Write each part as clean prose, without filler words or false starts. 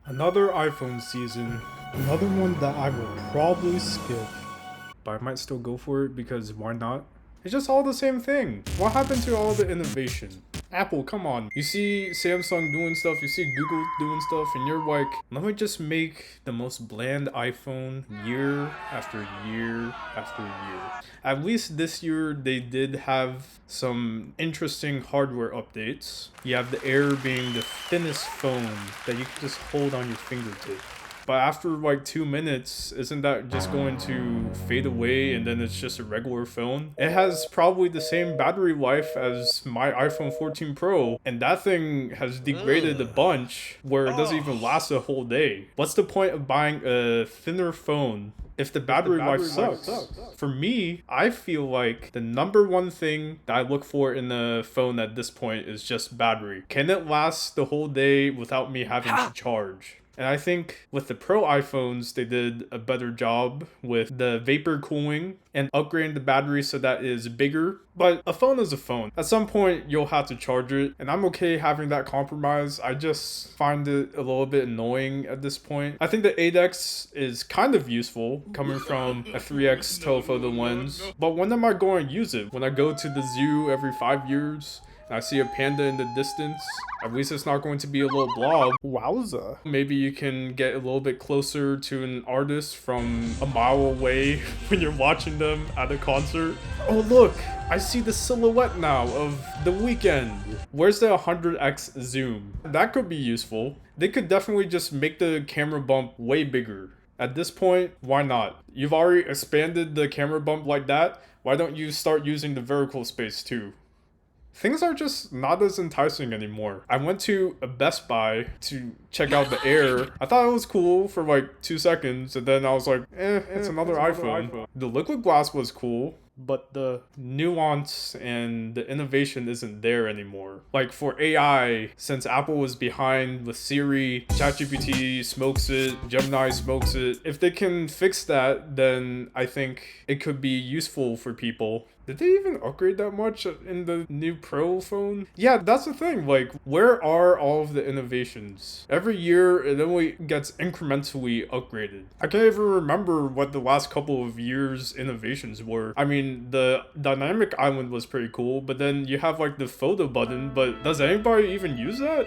Another iPhone season, another one that I will probably skip. But I might still go for it because why not? It's just all the same thing. What happened to all the innovation? Apple, come on. You see Samsung doing stuff, you see Google doing stuff, and you're like, let me just make the most bland iPhone year after year after year. At least this year they did have some interesting hardware updates. You have the Air being the thinnest phone that you can just hold on your fingertip. But after like 2 minutes, isn't that just going to fade away and then it's just a regular phone? It has probably the same battery life as my iPhone 14 Pro, and that thing has degraded a bunch where it doesn't even last a whole day. What's the point of buying a thinner phone if the battery life sucks? For me, I feel like the number one thing that I look for in a phone at this point is just battery. Can it last the whole day without me having to charge? And I think with the Pro iPhones, they did a better job with the vapor cooling and upgrading the battery so that it is bigger. But a phone is a phone. At some point, you'll have to charge it. And I'm okay having that compromise. I just find it a little bit annoying at this point. I think the 8X is kind of useful coming from a 3X telephoto lens. But when am I going to use it? When I go to the zoo every 5 years? I see a panda in the distance. At least it's not going to be a little blob. Wowza. Maybe you can get a little bit closer to an artist from a mile away when you're watching them at a concert. Oh look, I see the silhouette now of The Weeknd. Where's the 100x zoom? That could be useful. They could definitely just make the camera bump way bigger. At this point, why not? You've already expanded the camera bump like that. Why don't you start using the vertical space too? Things are just not as enticing anymore. I went to a Best Buy to check out the Air. I thought it was cool for like 2 seconds, and then I was like, it's another iPhone. The liquid glass was cool, but the nuance and the innovation isn't there anymore. Like for AI, since Apple was behind with Siri, ChatGPT smokes it, Gemini smokes it. If they can fix that, then I think it could be useful for people. Did they even upgrade that much in the new Pro phone? Yeah, that's the thing. Like, where are all of the innovations? Every year, it only gets incrementally upgraded. I can't even remember what the last couple of years' innovations were. I mean, the dynamic island was pretty cool, but then you have like the photo button, but does anybody even use that?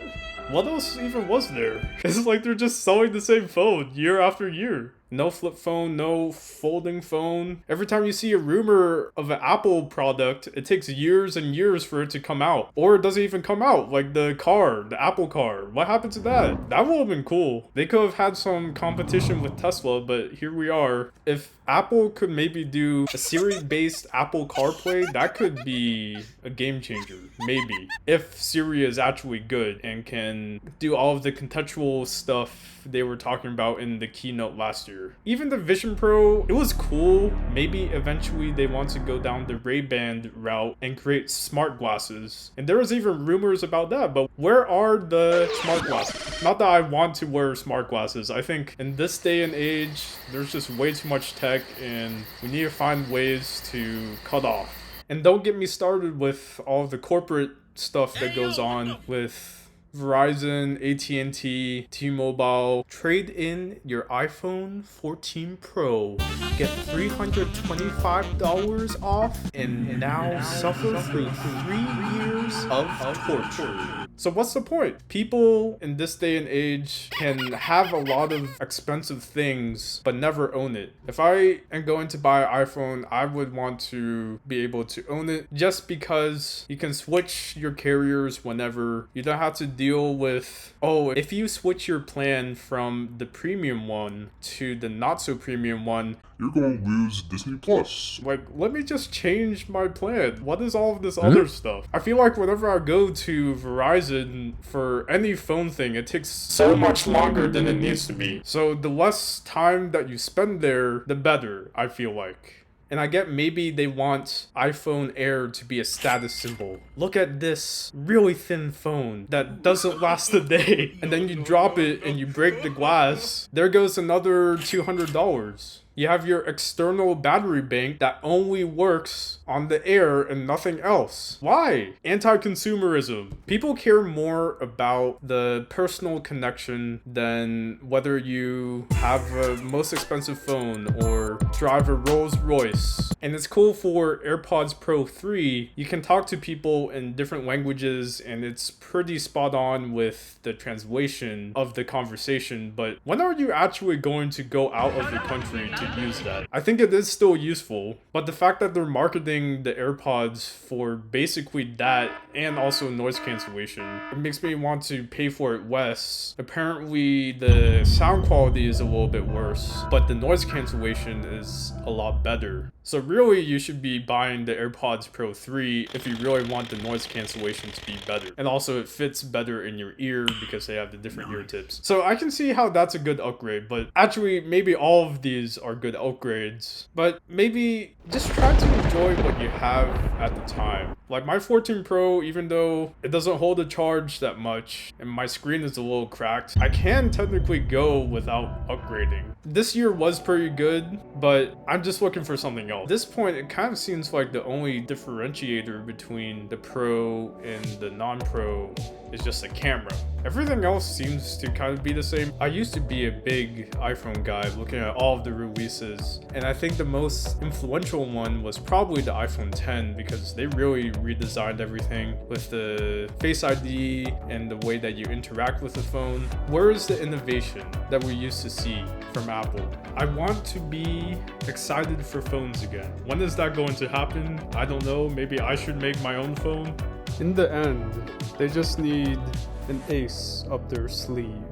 What else even was there? It's like they're just selling the same phone year after year. No flip phone, no folding phone. Every time you see a rumor of an Apple product, it takes years and years for it to come out. Or it doesn't even come out, like the car, the Apple car. What happened to that? That would have been cool. They could have had some competition with Tesla, but here we are. If Apple could maybe do a Siri-based Apple CarPlay, that could be a game changer, maybe. If Siri is actually good and can do all of the contextual stuff they were talking about in the keynote last year. Even the Vision Pro, it was cool. Maybe eventually they want to go down the Ray-Ban route and create smart glasses. And there was even rumors about that, but where are the smart glasses? Not that I want to wear smart glasses. I think in this day and age, there's just way too much tech and we need to find ways to cut off. And don't get me started with all the corporate stuff that goes on with Verizon, AT&T, T-Mobile. Trade in your iPhone 14 Pro. Get $325 off and now suffer through 3 years of torture. So what's the point? People in this day and age can have a lot of expensive things but never own it. If I am going to buy an iPhone, I would want to be able to own it just because you can switch your carriers whenever. You don't have to deal with, oh, if you switch your plan from the premium one to the not so premium one, you're going to lose Disney Plus. Like, let me just change my plan. What is all of this other stuff? I feel like whenever I go to Verizon for any phone thing, it takes so much longer than it needs to be. So the less time that you spend there, the better, I feel like. And I get maybe they want iPhone Air to be a status symbol. Look at this really thin phone that doesn't last a day. And then you drop it and you break the glass. There goes another $200. You have your external battery bank that only works on the air and nothing else. Why? Anti-consumerism. People care more about the personal connection than whether you have a most expensive phone or drive a Rolls Royce. And it's cool for AirPods Pro 3. You can talk to people in different languages and it's pretty spot on with the translation of the conversation. But when are you actually going to go out of the country to use that? I think it is still useful, but the fact that they're marketing the AirPods for basically that and also noise cancellation, it makes me want to pay for it less. Apparently the sound quality is a little bit worse, but the noise cancellation is a lot better. So really you should be buying the AirPods Pro 3 if you really want the noise cancellation to be better. And also it fits better in your ear because they have the different ear tips. So I can see how that's a good upgrade, but actually maybe all of these are good upgrades. But maybe just try to enjoy what you have at the time. Like my 14 Pro, even though it doesn't hold a charge that much and my screen is a little cracked, I can technically go without upgrading. This year was pretty good, but I'm just looking for something else. At this point, it kind of seems like the only differentiator between the Pro and the non-Pro is just the camera. Everything else seems to kind of be the same. I used to be a big iPhone guy looking at all of the releases, and I think the most influential one was probably the iPhone 10 because they really redesigned everything with the Face ID and the way that you interact with the phone. Where is the innovation that we used to see from Apple? I want to be excited for phones again. When is that going to happen? I don't know. Maybe I should make my own phone. In the end, they just need an ace up their sleeve.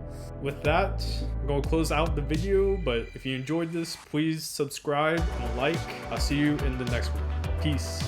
With that, I'm gonna close out the video, but if you enjoyed this, please subscribe and like. I'll see you in the next one. Peace.